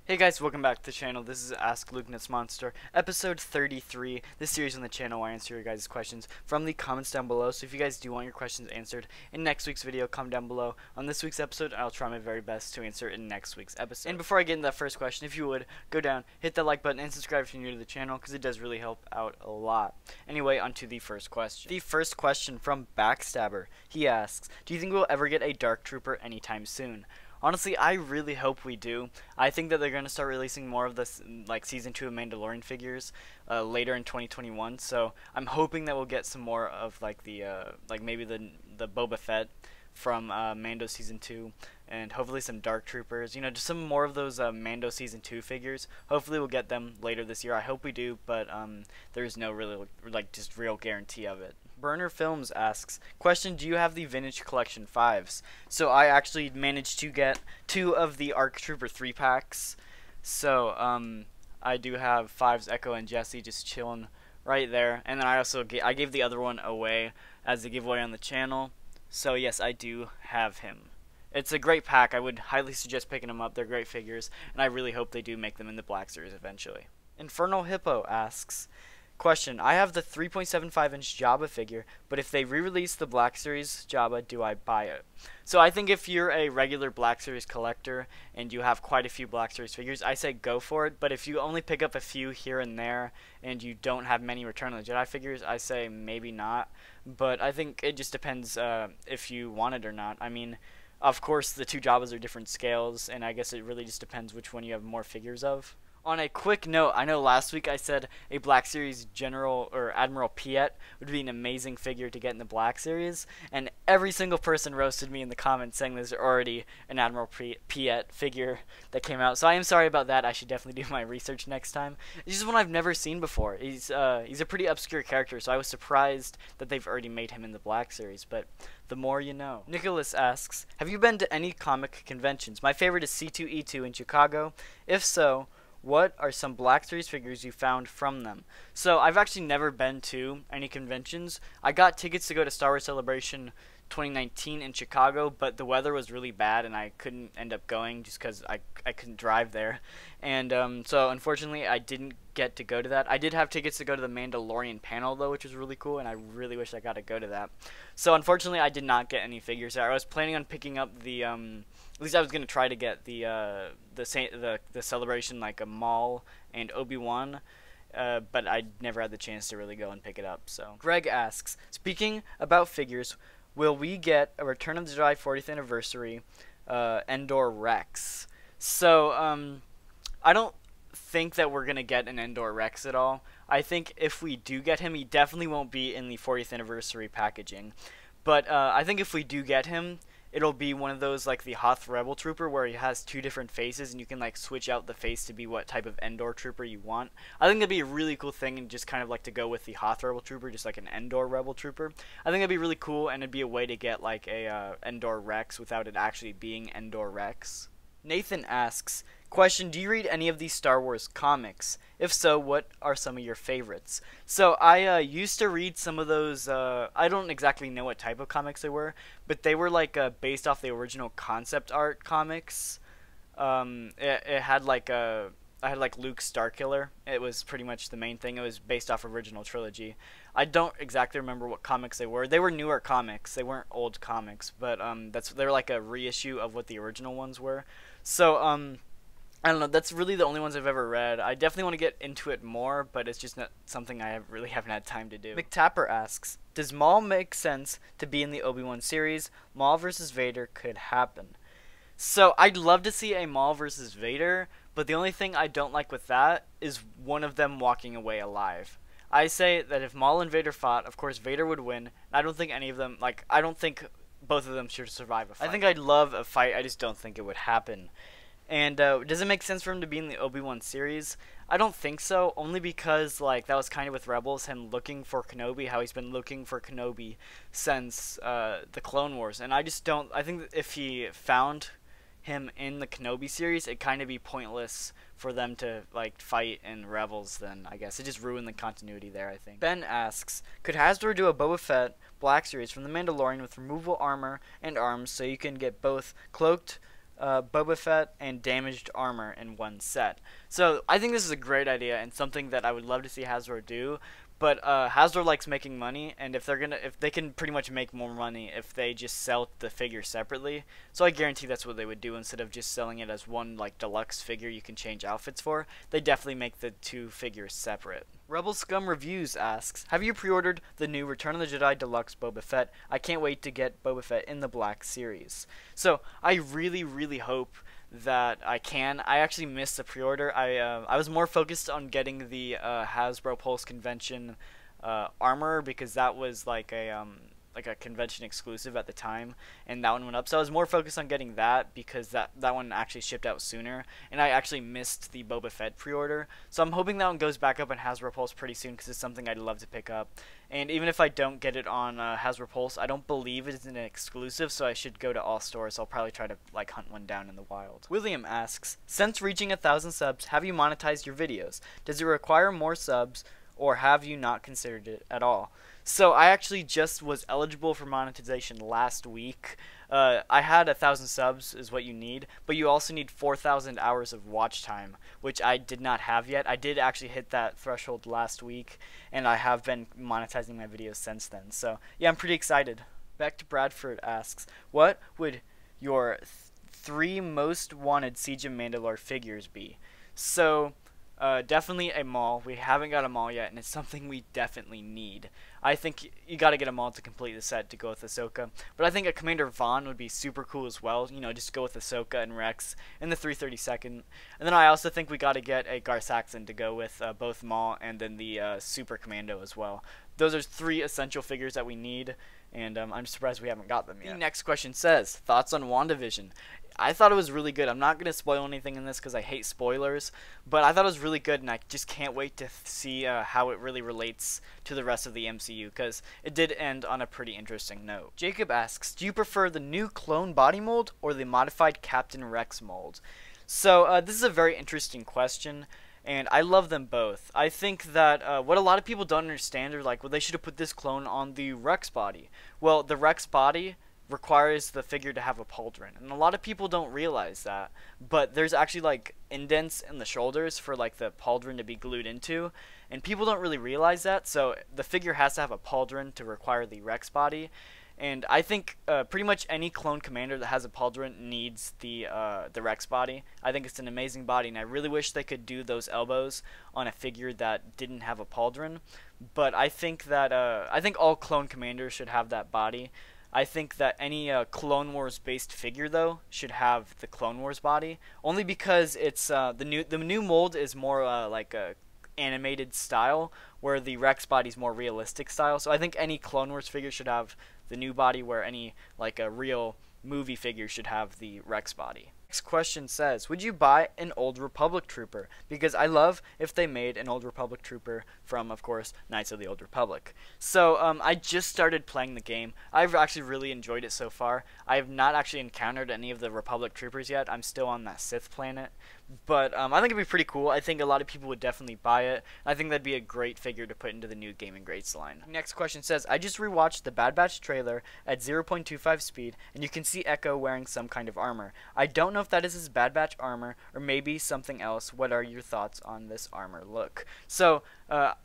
Hey guys, welcome back to the channel. This is Ask Lukenessmonster, episode 33. This series on the channel where I answer your guys' questions from the comments down below. So if you guys do want your questions answered in next week's video, comment down below on this week's episode, and I'll try my very best to answer it in next week's episode. And before I get into that first question, if you would, go down, hit that like button, and subscribe if you're new to the channel, because it does really help out a lot. Anyway, on to the first question. The first question from Backstabber. He asks, do you think we'll ever get a Dark Trooper anytime soon? Honestly, I really hope we do. I think that they're going to start releasing more of this, like Season 2 of Mandalorian figures later in 2021. So I'm hoping that we'll get some more of like the maybe the Boba Fett from Mando Season 2, and hopefully some Dark Troopers. You know, just some more of those Mando Season 2 figures. Hopefully we'll get them later this year. I hope we do, but there's no really just real guarantee of it. Burner Films asks, question, do you have the Vintage Collection 5s? So I actually managed to get 2 of the ARC Trooper 3 packs. So I do have 5s, Echo and Jesse, just chilling right there. And then I gave the other one away as a giveaway on the channel. So yes, I do have him. It's a great pack. I would highly suggest picking them up. They're great figures, and I really hope they do make them in the Black Series eventually. Infernal Hippo asks, question, I have the 3.75-inch Jabba figure, but if they re-release the Black Series Jabba, do I buy it? So I think if you're a regular Black Series collector and you have quite a few Black Series figures, I say go for it. But if you only pick up a few here and there and you don't have many Return of the Jedi figures, I say maybe not. But I think it just depends if you want it or not. I mean, of course, the 2 Jabbas are different scales, and I guess it really just depends which one you have more figures of. On a quick note, I know last week I said a Black Series General or Admiral Piet would be an amazing figure to get in the Black Series, and every single person roasted me in the comments saying there's already an Admiral Piet figure that came out. So I am sorry about that. I should definitely do my research next time. It's just one I've never seen before. He's a pretty obscure character, so I was surprised that they've already made him in the Black Series, but the more you know. Nicholas asks, have you been to any comic conventions? My favorite is C2E2 in Chicago. If so, what are some Black Series figures you found from them? So I've actually never been to any conventions. I got tickets to go to Star Wars Celebration 2019 in Chicago, but the weather was really bad and I couldn't end up going just because I couldn't drive there. And so unfortunately I didn't get to go to that. I did have tickets to go to the Mandalorian panel though, which was really cool, and I really wish I got to go to that. So unfortunately I did not get any figures there. I was planning on picking up the at least I was gonna try to get the Celebration, like a Maul and ObiWan, but I never had the chance to really go and pick it up. So Greg asks, speaking about figures, will we get a Return of the Jedi 40th anniversary Endor Rex? So I don't think that we're gonna get an Endor Rex at all. I think if we do get him, he definitely won't be in the 40th anniversary packaging. But I think if we do get him, it'll be one of those like the Hoth Rebel Trooper where he has 2 different faces and you can like switch out the face to be what type of Endor Trooper you want. I think that'd be a really cool thing, and just kind of like to go with the Hoth Rebel Trooper, just like an Endor Rebel Trooper. I think that'd be really cool, and it'd be a way to get like a Endor Rex without it actually being Endor Rex. Nathan asks, question, do you read any of these Star Wars comics? If so, what are some of your favorites? So I used to read some of those, I don't exactly know what type of comics they were, but they were like based off the original concept art comics. It had like I had like Luke Starkiller. It was pretty much the main thing. It was based off original trilogy. I don't exactly remember what comics they were. They were newer comics. They weren't old comics, but they were like a reissue of what the original ones were. So I don't know. That's really the only ones I've ever read. I definitely want to get into it more, but it's just not something I really haven't had time to do. McTapper asks, does Maul make sense to be in the Obi-Wan series? Maul versus Vader could happen. So I'd love to see a Maul versus Vader, but the only thing I don't like with that is one of them walking away alive. I say that if Maul and Vader fought, of course Vader would win. I don't think any of them, I don't think both of them should survive a fight. I think I'd love a fight, I just don't think it would happen. And does it make sense for him to be in the Obi-Wan series? I don't think so, only because that was kind of with Rebels, him looking for Kenobi, how he's been looking for Kenobi since the Clone Wars. And I just don't, I think that if he found him in the Kenobi series, it'd kind of be pointless for them to fight in Rebels. Then I guess it just ruined the continuity there, I think. Ben asks, could Hasbro do a Boba Fett Black Series from the Mandalorian with removable armor and arms so you can get both cloaked Boba Fett, and damaged armor in one set. So I think this is a great idea and something that I would love to see Hasbro do. But Hasbro likes making money, and if they can pretty much make more money if they just sell the figure separately. So I guarantee that's what they would do instead of just selling it as one like deluxe figure you can change outfits for. They definitely make the two figures separate. Rebel Scum Reviews asks, have you pre-ordered the new Return of the Jedi Deluxe Boba Fett? I can't wait to get Boba Fett in the Black Series. So I really hope that I can. I actually missed the pre-order. I was more focused on getting the Hasbro Pulse Convention armor because that was like a convention exclusive at the time, and that one went up. So I was more focused on getting that because that one actually shipped out sooner, and I actually missed the Boba Fett pre-order. So I'm hoping that one goes back up on Hasbro Pulse pretty soon because it's something I'd love to pick up. And even if I don't get it on Hasbro Pulse, I don't believe it's an exclusive, so I should go to all stores. I'll probably try to like hunt one down in the wild. William asks, since reaching 1,000 subs, have you monetized your videos? Does it require more subs, or have you not considered it at all? So I actually just was eligible for monetization last week. I had 1,000 subs is what you need, but you also need 4,000 hours of watch time, which I did not have yet. I did actually hit that threshold last week, and I have been monetizing my videos since then. So yeah, I'm pretty excited. Back to Bradford asks, what would your 3 most wanted Siege of Mandalore figures be? So definitely a Maul. We haven't got a Maul yet, and it's something we definitely need. I think you got to get a Maul to complete the set to go with Ahsoka. But I think a Commander Vaughn would be super cool as well. You know, just go with Ahsoka and Rex in the 332nd. And then I also think we got to get a Gar Saxon to go with both Maul and then the Super Commando as well. Those are 3 essential figures that we need, and I'm surprised we haven't got them yet. The next question says, thoughts on WandaVision? I thought it was really good. I'm not going to spoil anything in this because I hate spoilers, but I thought it was really good, and I just can't wait to see how it really relates to the rest of the MCU, because it did end on a pretty interesting note. Jacob asks, do you prefer the new clone body mold or the modified Captain Rex mold? So this is a very interesting question, and I love them both. I think that what a lot of people don't understand are like, well, they should have put this clone on the Rex body. Well, the Rex body requires the figure to have a pauldron, and a lot of people don't realize that, but there's actually like indents in the shoulders for like the pauldron to be glued into, and people don't really realize that. So the figure has to have a pauldron to require the Rex body, and I think pretty much any clone commander that has a pauldron needs the Rex body. I think it's an amazing body, and I really wish they could do those elbows on a figure that didn't have a pauldron. But I think that all clone commanders should have that body. I think that any Clone Wars based figure though should have the Clone Wars body, only because it's the new mold is more like a animated style, where the Rex body is more realistic style. So I think any Clone Wars figure should have the new body, where any like a real movie figure should have the Rex body. Next question says, would you buy an Old Republic trooper? Because I love if they made an Old Republic trooper from, of course, Knights of the Old Republic. So I just started playing the game. I've actually really enjoyed it so far. I have not actually encountered any of the Republic troopers yet. I'm still on that Sith planet. But I think it'd be pretty cool. I think a lot of people would definitely buy it. I think that'd be a great figure to put into the new Gaming Greats line. Next question says, I just rewatched the Bad Batch trailer at 0.25 speed, and you can see Echo wearing some kind of armor. I don't know if that is his Bad Batch armor, or maybe something else. What are your thoughts on this armor look? So,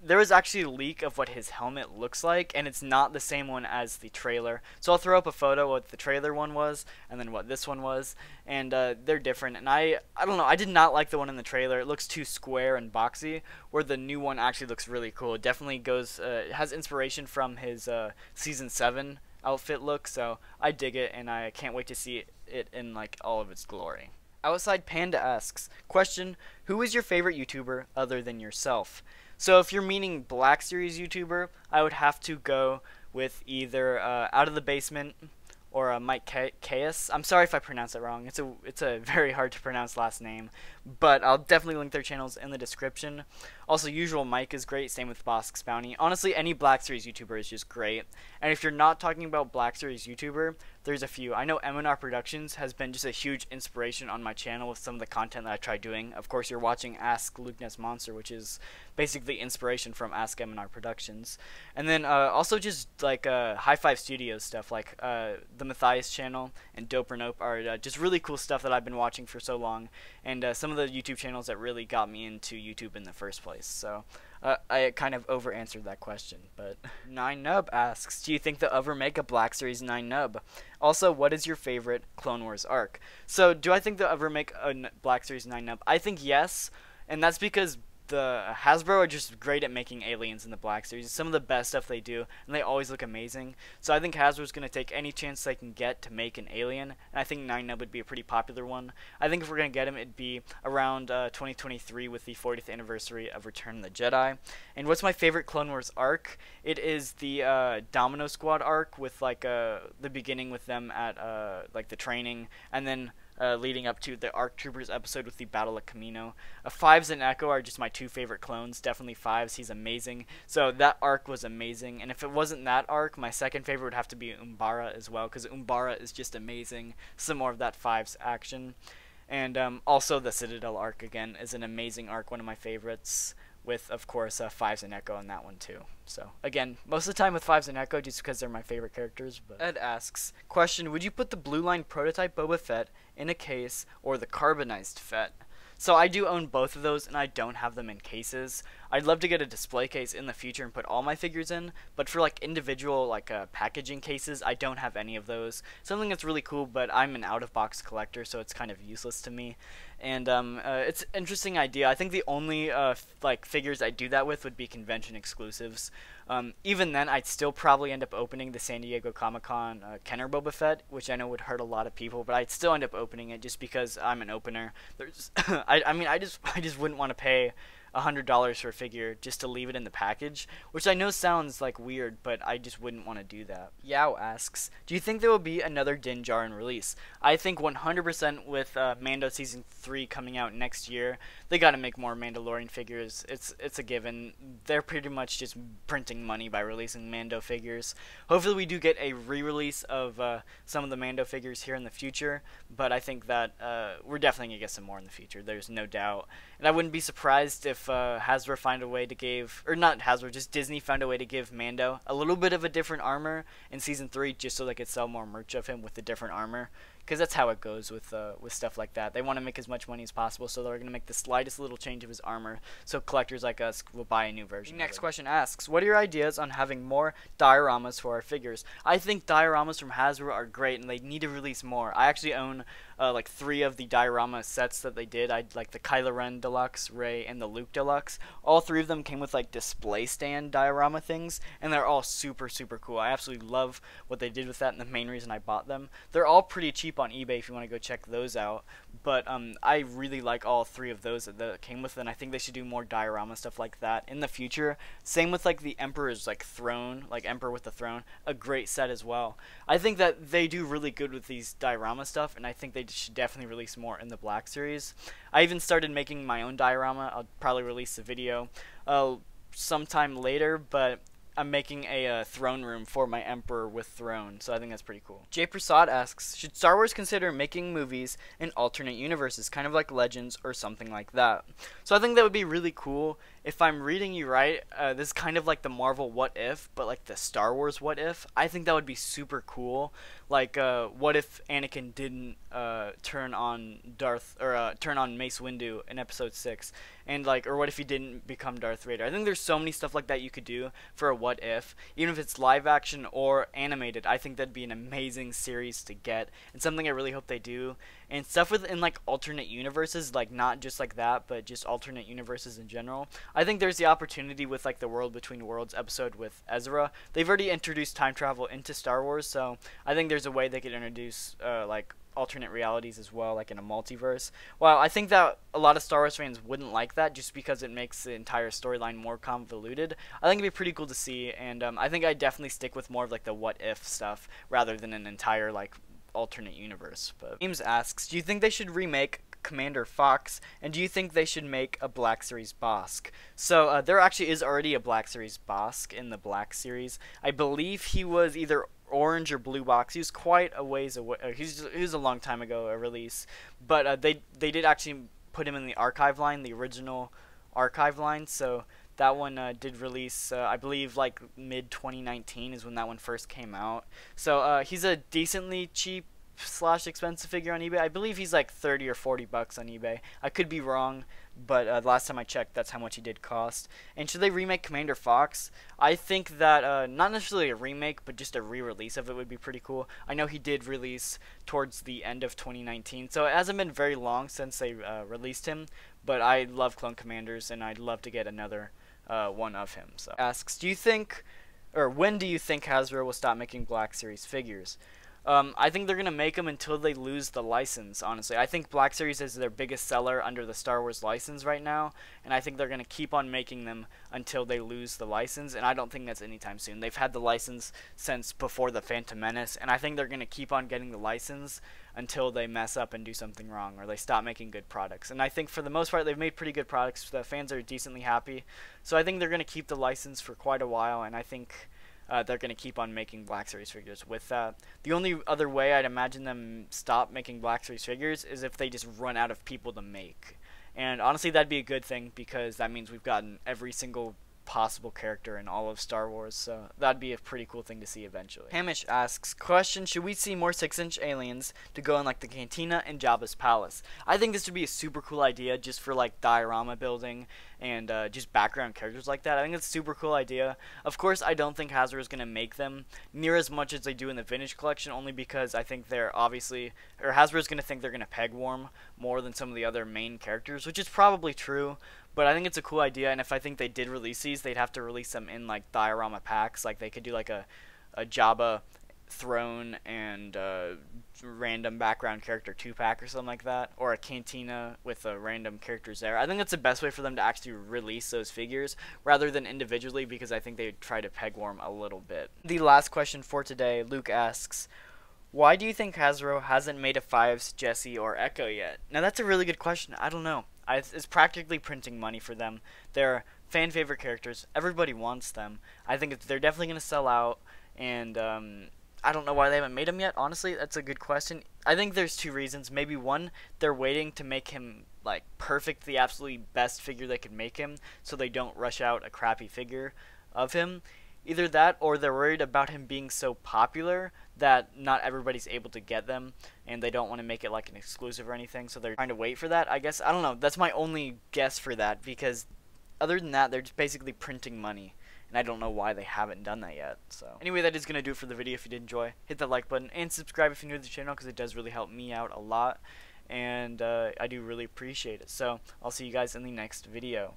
there was actually a leak of what his helmet looks like, and it's not the same one as the trailer. So I'll throw up a photo of what the trailer one was, and then what this one was, and they're different. And I don't know, I did not like the one in the trailer. It looks too square and boxy, where the new one actually looks really cool. It definitely goes, has inspiration from his Season 7 outfit look, so I dig it, and I can't wait to see it in like all of its glory. Outside Panda asks, question, who is your favorite YouTuber other than yourself? So if you're meaning Black Series YouTuber, I would have to go with either Out of the Basement or Mike Chaos. I'm sorry if I pronounced it wrong. It's a very hard to pronounce last name, but I'll definitely link their channels in the description. Also, Usual Mike is great. Same with Bosk's Bounty. Honestly, any Black Series YouTuber is just great. And if you're not talking about Black Series YouTuber, there's a few. I know M&R Productions has been just a huge inspiration on my channel with some of the content that I try doing. Of course, you're watching Ask Lukenessmonster, which is basically inspiration from Ask M&R Productions. And then also just like High Five Studios stuff, like the Matthias channel and Dope or Nope are just really cool stuff that I've been watching for so long, and some of the YouTube channels that really got me into YouTube in the first place. So I kind of over-answered that question, but 9nub asks, do you think they'll ever make a Black Series 9nub? Also, what is your favorite Clone Wars arc? So, do I think they'll ever make a Black Series 9nub? I think yes, and that's because the Hasbro are just great at making aliens in the Black Series. It's some of the best stuff they do, and they always look amazing. So I think Hasbro's going to take any chance they can get to make an alien, and I think 9nub would be a pretty popular one. I think if we're going to get him, it'd be around 2023 with the 40th anniversary of Return of the Jedi. And what's my favorite Clone Wars arc? It is the Domino Squad arc with like the beginning with them at like the training, and then leading up to the ARC Troopers episode with the Battle of Kamino. Fives and Echo are just my two favorite clones. Definitely Fives, he's amazing. So that arc was amazing. And if it wasn't that arc, my second favorite would have to be Umbara as well, because Umbara is just amazing. Some more of that Fives action. And also the Citadel arc again is an amazing arc, one of my favorites, with of course Fives and Echo on that one too. So again, most of the time with Fives and Echo just because they're my favorite characters. But Ed asks, question, would you put the Blue Line prototype Boba Fett in a case or the carbonized Fett? So I do own both of those, and I don't have them in cases. I'd love to get a display case in the future and put all my figures in, but for like individual like packaging cases, I don't have any of those. Something that's really cool, but I'm an out-of-box collector, so it's kind of useless to me. And it's an interesting idea. I think the only like figures I do that with would be convention exclusives. Even then, I'd still probably end up opening the San Diego Comic-Con Kenner Boba Fett, which I know would hurt a lot of people, but I'd still end up opening it just because I'm an opener. There's, I mean, I just wouldn't want to pay $100 for a figure just to leave it in the package, which I know sounds like weird, but I just wouldn't want to do that. Yao asks, do you think there will be another Din Djarin release? I think 100% with Mando Season 3 coming out next year, they gotta make more Mandalorian figures. It's a given. They're pretty much just printing money by releasing Mando figures. Hopefully we do get a re-release of some of the Mando figures here in the future, but I think that we're definitely gonna get some more in the future. There's no doubt. And I wouldn't be surprised if Hasbro find a way to give, or not Hasbro, just Disney found a way to give Mando a little bit of a different armor in Season 3 just so they could sell more merch of him with the different armor. Because that's how it goes with stuff like that. They want to make as much money as possible, so they're going to make the slightest little change of his armor, so collectors like us will buy a new version. The next question asks, what are your ideas on having more dioramas for our figures? I think dioramas from Hasbro are great, and they need to release more. I actually own like 3 of the diorama sets that they did. I like the Kylo Ren Deluxe, Rey, and the Luke Deluxe. All 3 of them came with like display stand diorama things, and they're all super, super cool. I absolutely love what they did with that, and the main reason I bought them. They're all pretty cheap on eBay if you want to go check those out, but I really like all 3 of those that came with it, and I think they should do more diorama stuff like that in the future. Same with like the Emperor's like throne, like Emperor with the Throne, a great set as well. I think that they do really good with these diorama stuff, and I think they should definitely release more in the Black Series. I even started making my own diorama. I'll probably release a video sometime later, but I'm making a throne room for my Emperor with throne, so I think that's pretty cool. Jay Prasad asks, should Star Wars consider making movies in alternate universes, kind of like Legends or something like that? So I think that would be really cool. If I'm reading you right, this is kind of like the Marvel What If, but like the Star Wars What If. I think that would be super cool. Like, what if Anakin didn't turn on turn on Mace Windu in Episode 6, and like, or what if he didn't become Darth Vader? I think there's so many stuff like that you could do for a What If, even if it's live action or animated. I think that'd be an amazing series to get, and something I really hope they do. And stuff within like alternate universes, like not just like that, but just alternate universes in general. I think there's the opportunity with like the World Between Worlds episode with Ezra. They've already introduced time travel into Star Wars, so I think there's a way they could introduce like alternate realities as well, like in a multiverse. Well, I think that a lot of Star Wars fans wouldn't like that just because it makes the entire storyline more convoluted. I think it'd be pretty cool to see, and I think I'd definitely stick with more of like the what if stuff rather than an entire like alternate universe. But James asks, do you think they should remake Commander Fox, and do you think they should make a Black Series Bosk? So there actually is already a Black Series Bosk in the Black Series. I believe he was either orange or blue box. He was quite a ways away. He was a long time ago a release, but they did actually put him in the archive line, the original archive line. So that one did release, I believe, like mid 2019 is when that one first came out. So he's a decently cheap / expensive figure on eBay. I believe he's like 30 or 40 bucks on eBay. I could be wrong, but last time I checked, that's how much he did cost. And should they remake Commander Fox? I think that not necessarily a remake, but just a re-release of it would be pretty cool. I know he did release towards the end of 2019, so it hasn't been very long since they released him, but I love Clone Commanders, and I'd love to get another one of him. So asks, do you think, or when do you think Hasbro will stop making Black Series figures? I think they're going to make them until they lose the license, honestly. I think Black Series is their biggest seller under the Star Wars license right now, and I think they're going to keep on making them until they lose the license, and I don't think that's anytime soon. They've had the license since before the Phantom Menace, and I think they're going to keep on getting the license until they mess up and do something wrong, or they stop making good products. And I think for the most part, they've made pretty good products. The fans are decently happy, so I think they're going to keep the license for quite a while, and I think they're going to keep on making Black Series figures with that. The only other way I'd imagine them stop making Black Series figures is if they just run out of people to make. And honestly, that'd be a good thing, because that means we've gotten every single possible character in all of Star Wars, so that'd be a pretty cool thing to see eventually. Hamish asks, question, should we see more 6-inch aliens to go in like the Cantina and Jabba's Palace? I think this would be a super cool idea just for like diorama building and just background characters like that. I think it's a super cool idea. Of course, I don't think Hasbro is going to make them near as much as they do in the vintage collection, only because I think they're obviously, or Hasbro is going to think they're going to peg warm more than some of the other main characters, which is probably true. But I think it's a cool idea, and if I think they did release these, they'd have to release them in like diorama packs. Like they could do like a Jabba throne and random background character 2-pack or something like that, or a Cantina with random characters there. I think that's the best way for them to actually release those figures rather than individually, because I think they would try to peg warm a little bit. The last question for today, Luke asks, why do you think Hasbro hasn't made a 5's Jesse or Echo yet? Now that's a really good question. I don't know. It's practically printing money for them. They're fan favorite characters. Everybody wants them. I think they're definitely going to sell out, and I don't know why they haven't made him yet. Honestly, that's a good question. I think there's two reasons. Maybe one, they're waiting to make him like perfect, the absolutely best figure they could make him, so they don't rush out a crappy figure of him. Either that, or they're worried about him being so popular that not everybody's able to get them, and they don't want to make it like an exclusive or anything, so they're trying to wait for that, I guess. I don't know. That's my only guess for that, because other than that, they're just basically printing money, and I don't know why they haven't done that yet. So anyway, that is going to do it for the video. If you did enjoy, hit that like button, and subscribe if you're new to the channel, because it does really help me out a lot, and I do really appreciate it. So I'll see you guys in the next video.